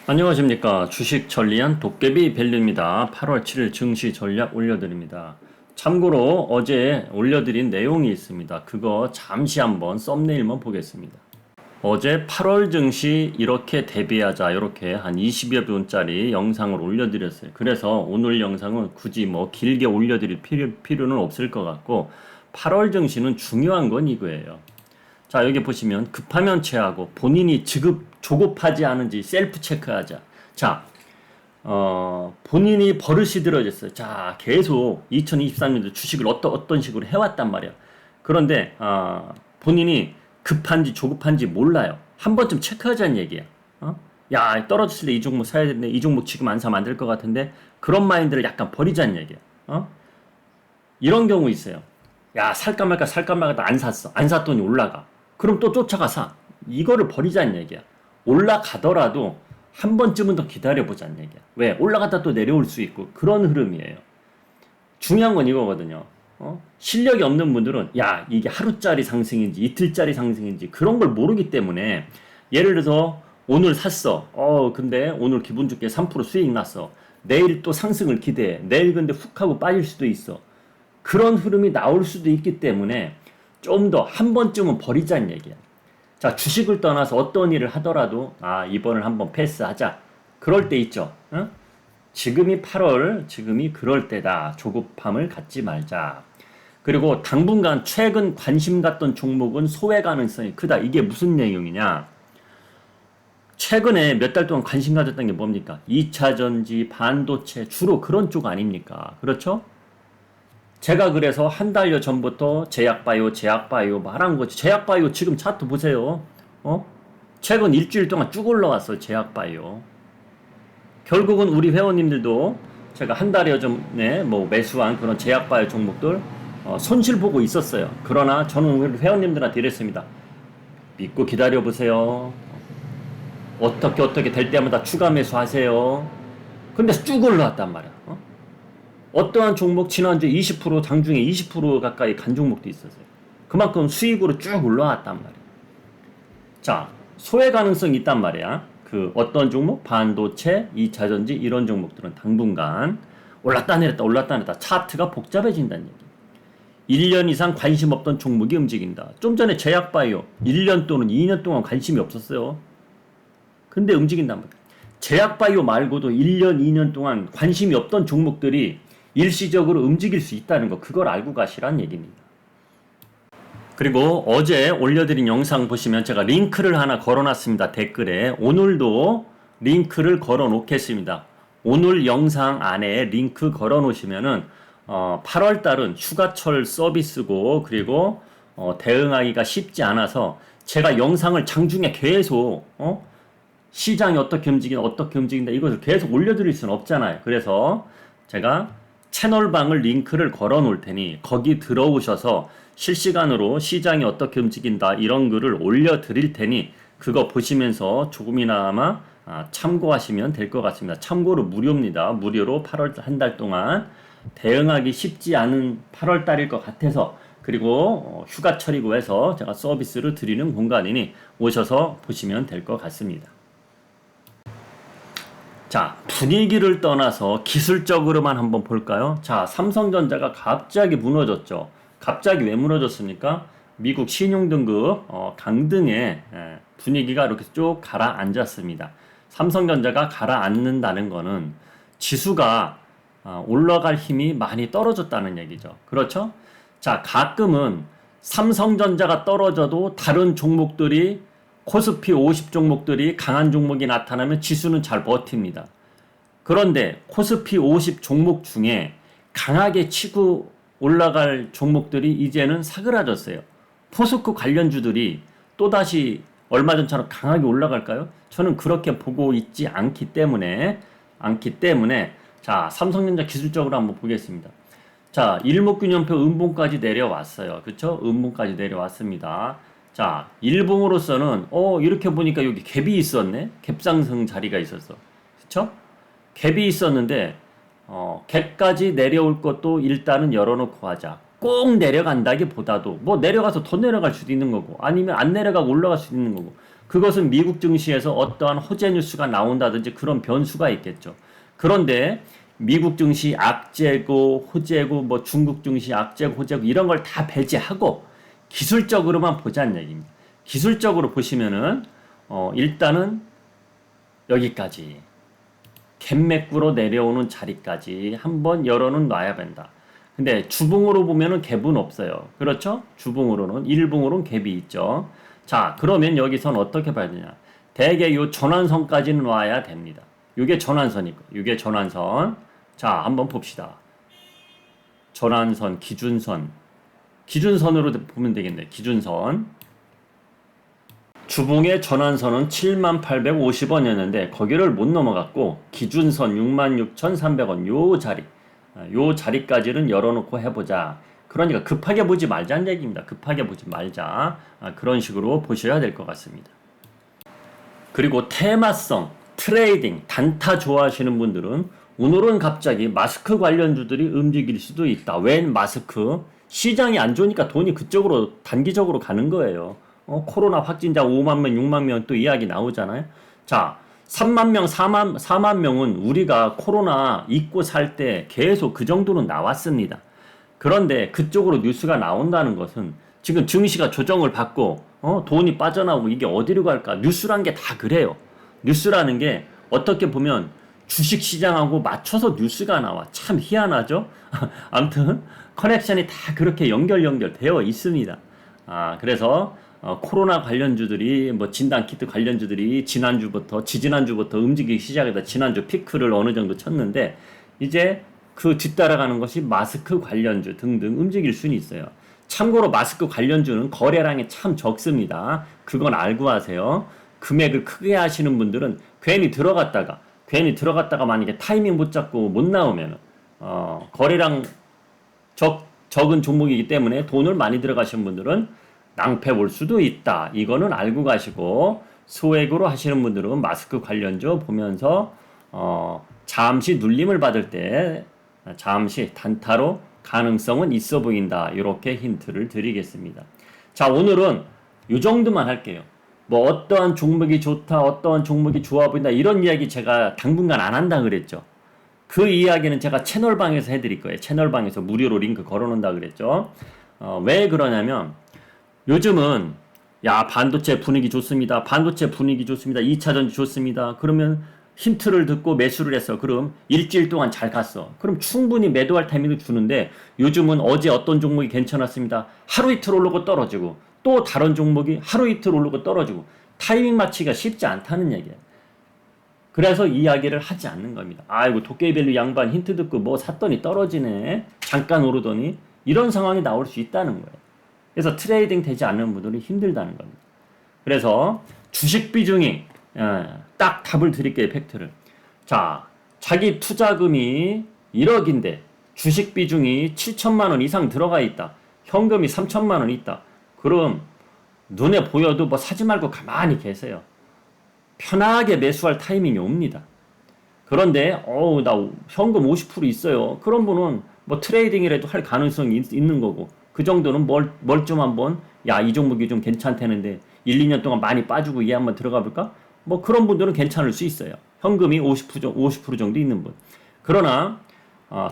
안녕하십니까. 주식 전리안 도깨비 밸류입니다. 8월 7일 증시 전략 올려드립니다. 참고로 어제 올려드린 내용이 있습니다. 그거 잠시 한번 썸네일만 보겠습니다. 어제 8월 증시 이렇게 대비하자 이렇게 한 20여 분짜리 영상을 올려드렸어요. 그래서 오늘 영상은 굳이 뭐 길게 올려드릴 필요는 없을 것 같고 8월 증시는 중요한 건 이거예요. 자, 여기 보시면 급하면 체하고 본인이 조급하지 않은지 셀프 체크하자. 자, 본인이 버릇이 들어졌어요. 자, 계속 2023년도 주식을 어떤 식으로 해왔단 말이야. 그런데, 본인이 급한지 조급한지 몰라요. 한 번쯤 체크하자는 얘기야. 야, 떨어졌을 때 이 종목 사야 되는데 이 종목 지금 안 사면 안 될 것 같은데 그런 마인드를 약간 버리자는 얘기야. 이런 경우 있어요. 야, 살까 말까 안 샀어. 안 샀더니 올라가. 그럼 또 쫓아가 사. 이거를 버리자는 얘기야. 올라가더라도 한 번쯤은 더 기다려보자는 얘기야. 왜? 올라갔다 또 내려올 수 있고 그런 흐름이에요. 중요한 건 이거거든요. 실력이 없는 분들은 야, 이게 하루짜리 상승인지 이틀짜리 상승인지 그런 걸 모르기 때문에 예를 들어서 오늘 샀어. 근데 오늘 기분 좋게 3% 수익 났어. 내일 또 상승을 기대해. 내일 근데 훅 하고 빠질 수도 있어. 그런 흐름이 나올 수도 있기 때문에 좀 더 한 번쯤은 버리자는 얘기야. 자, 주식을 떠나서 어떤 일을 하더라도 이번을 한번 패스하자. 그럴 때 있죠. 응? 지금이 8월, 지금이 그럴 때다. 조급함을 갖지 말자. 그리고 당분간 최근 관심 갖던 종목은 소외 가능성이 크다. 이게 무슨 내용이냐? 최근에 몇 달 동안 관심 가졌던 게 뭡니까? 2차 전지, 반도체, 주로 그런 쪽 아닙니까? 그렇죠? 제가 그래서 한 달여 전부터 제약바이오 말한 거지. 제약바이오 지금 차트 보세요. 최근 일주일 동안 쭉 올라왔어요. 제약바이오. 결국은 우리 회원님들도 제가 한 달여 전에 뭐 매수한 그런 제약바이오 종목들 손실 보고 있었어요. 그러나 저는 우리 회원님들한테 이랬습니다. 믿고 기다려보세요. 어떻게 될 때마다 추가 매수하세요. 근데 쭉 올라왔단 말이야. 어떠한 종목 지난주에 20% 장중에 20% 가까이 간 종목도 있었어요. 그만큼 수익으로 쭉 올라왔단 말이에요. 자, 소외 가능성이 있단 말이야. 그 어떤 종목? 반도체, 2차전지 이런 종목들은 당분간 올랐다 내렸다 차트가 복잡해진다는 얘기. 1년 이상 관심 없던 종목이 움직인다. 좀 전에 제약바이오 1년 또는 2년 동안 관심이 없었어요. 근데 움직인단 말이야. 제약바이오 말고도 1년, 2년 동안 관심이 없던 종목들이 일시적으로 움직일 수 있다는 거, 그걸 알고 가시란 얘기입니다. 그리고 어제 올려드린 영상 보시면 제가 링크를 하나 걸어놨습니다. 댓글에. 오늘도 링크를 걸어 놓겠습니다. 오늘 영상 안에 링크 걸어 놓으시면은 8월달은 휴가철 서비스고 그리고 대응하기가 쉽지 않아서 제가 영상을 장중에 계속 시장이 어떻게 움직인다 이것을 계속 올려드릴 수는 없잖아요. 그래서 제가 채널방을 링크를 걸어 놓을 테니 거기 들어오셔서 실시간으로 시장이 어떻게 움직인다 이런 글을 올려 드릴 테니 그거 보시면서 조금이나마 참고하시면 될 것 같습니다. 참고로 무료입니다. 무료로 8월 한 달 동안 대응하기 쉽지 않은 8월 달일 것 같아서 그리고 휴가철이고 해서 제가 서비스를 드리는 공간이니 오셔서 보시면 될 것 같습니다. 자, 분위기를 떠나서 기술적으로만 한번 볼까요? 자, 삼성전자가 갑자기 무너졌죠. 갑자기 왜 무너졌습니까? 미국 신용등급 강등의 분위기가 이렇게 쭉 가라앉았습니다. 삼성전자가 가라앉는다는 거는 지수가 올라갈 힘이 많이 떨어졌다는 얘기죠. 그렇죠? 자, 가끔은 삼성전자가 떨어져도 다른 종목들이 코스피 50 종목들이 강한 종목이 나타나면 지수는 잘 버팁니다. 그런데 코스피 50 종목 중에 강하게 치고 올라갈 종목들이 이제는 사그라졌어요. 포스코 관련주들이 또다시 얼마 전처럼 강하게 올라갈까요? 저는 그렇게 보고 있지 않기 때문에 자, 삼성전자 기술적으로 한번 보겠습니다. 자, 일목균형표 음봉까지 내려왔어요. 그렇죠? 음봉까지 내려왔습니다. 자, 일봉으로서는 이렇게 보니까 여기 갭이 있었네. 갭상승 자리가 있었어. 그쵸? 갭이 있었는데 갭까지 내려올 것도 일단은 열어놓고 하자. 꼭 내려간다기보다도 뭐 내려가서 더 내려갈 수도 있는 거고 아니면 안 내려가고 올라갈 수도 있는 거고 그것은 미국 증시에서 어떠한 호재 뉴스가 나온다든지 그런 변수가 있겠죠. 그런데 미국 증시 악재고 호재고 뭐 중국 증시 악재고 호재고 이런 걸 다 배제하고 기술적으로만 보자는 얘기입니다. 기술적으로 보시면은 일단은 여기까지 갭맥구로 내려오는 자리까지 한번 열어는 놔야 된다. 근데 주봉으로 보면은 갭은 없어요. 그렇죠? 주봉으로는 일봉으로는 갭이 있죠. 자, 그러면 여기선 어떻게 봐야 되냐? 대개 요 전환선까지는 와야 됩니다. 이게 전환선이고, 이게 전환선. 자, 한번 봅시다. 전환선, 기준선. 기준선으로 보면 되겠네. 기준선. 주봉의 전환선은 7850원이었는데 거기를 못 넘어갔고 기준선 66,300원 요 자리까지는 열어놓고 해보자. 그러니까 급하게 보지 말자는 얘기입니다. 급하게 보지 말자. 그런 식으로 보셔야 될 것 같습니다. 그리고 테마성, 트레이딩, 단타 좋아하시는 분들은 오늘은 갑자기 마스크 관련주들이 움직일 수도 있다. 웬 마스크? 시장이 안 좋으니까 돈이 그쪽으로 단기적으로 가는 거예요. 코로나 확진자 5만 명, 6만 명 또 이야기 나오잖아요. 자, 3만 명, 4만 명은 우리가 코로나 잊고 살 때 계속 그 정도는 나왔습니다. 그런데 그쪽으로 뉴스가 나온다는 것은 지금 증시가 조정을 받고 돈이 빠져나오고 이게 어디로 갈까? 뉴스란 게 다 그래요. 뉴스라는 게 어떻게 보면 주식시장하고 맞춰서 뉴스가 나와. 참 희한하죠? 아무튼 커넥션이 다 그렇게 연결되어 있습니다. 그래서 코로나 관련주들이 뭐 진단키트 관련주들이 지지난주부터 움직이기 시작해서 지난주 피크를 어느 정도 쳤는데 이제 그 뒤따라가는 것이 마스크 관련주 등등 움직일 수는 있어요. 참고로 마스크 관련주는 거래량이 참 적습니다. 그건 알고 하세요. 금액을 크게 하시는 분들은 괜히 들어갔다가 만약에 타이밍 못 잡고 못 나오면 거래량 적은 종목이기 때문에 돈을 많이 들어가시는 분들은 낭패 볼 수도 있다. 이거는 알고 가시고 소액으로 하시는 분들은 마스크 관련주 보면서 잠시 눌림을 받을 때 잠시 단타로 가능성은 있어 보인다. 이렇게 힌트를 드리겠습니다. 자, 오늘은 이 정도만 할게요. 뭐 어떠한 종목이 좋다, 어떠한 종목이 좋아 보인다 이런 이야기 제가 당분간 안 한다 그랬죠. 그 이야기는 제가 채널방에서 해드릴 거예요. 채널방에서 무료로 링크 걸어놓는다 그랬죠. 왜 그러냐면 요즘은 반도체 분위기 좋습니다. 2차전지 좋습니다. 그러면 힌트를 듣고 매수를 했어. 그럼 일주일 동안 잘 갔어. 그럼 충분히 매도할 타이밍을 주는데 요즘은 어제 어떤 종목이 괜찮았습니다. 하루 이틀 오르고 떨어지고 또 다른 종목이 하루 이틀 오르고 떨어지고 타이밍 맞추기가 쉽지 않다는 얘기예요. 그래서 이야기를 하지 않는 겁니다. 아이고 도깨비밸류 양반 힌트 듣고 뭐 샀더니 떨어지네. 잠깐 오르더니 이런 상황이 나올 수 있다는 거예요. 그래서 트레이딩 되지 않는 분들이 힘들다는 겁니다. 그래서 주식 비중이 딱 답을 드릴게요. 팩트를. 자, 자기 투자금이 1억인데 주식 비중이 7천만 원 이상 들어가 있다. 현금이 3천만 원 있다. 그럼 눈에 보여도 뭐 사지 말고 가만히 계세요. 편하게 매수할 타이밍이 옵니다. 그런데 나 현금 50% 있어요. 그런 분은 뭐 트레이딩이라도 할 가능성이 있는 거고 그 정도는 뭘 좀 한번 이 종목이 좀 괜찮다는데 1, 2년 동안 많이 빠지고 얘 한번 들어가 볼까? 뭐 그런 분들은 괜찮을 수 있어요. 현금이 50% 정도 있는 분. 그러나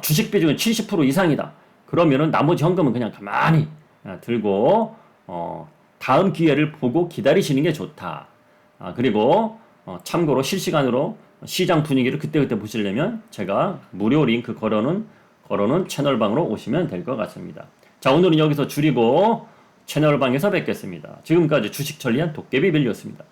주식 비중은 70% 이상이다. 그러면은 나머지 현금은 그냥 가만히 들고 다음 기회를 보고 기다리시는 게 좋다. 그리고 참고로 실시간으로 시장 분위기를 그때그때 보시려면 제가 무료 링크 걸어놓은 채널방으로 오시면 될 것 같습니다. 자, 오늘은 여기서 줄이고 채널방에서 뵙겠습니다. 지금까지 주식천리한 도깨비밸류였습니다.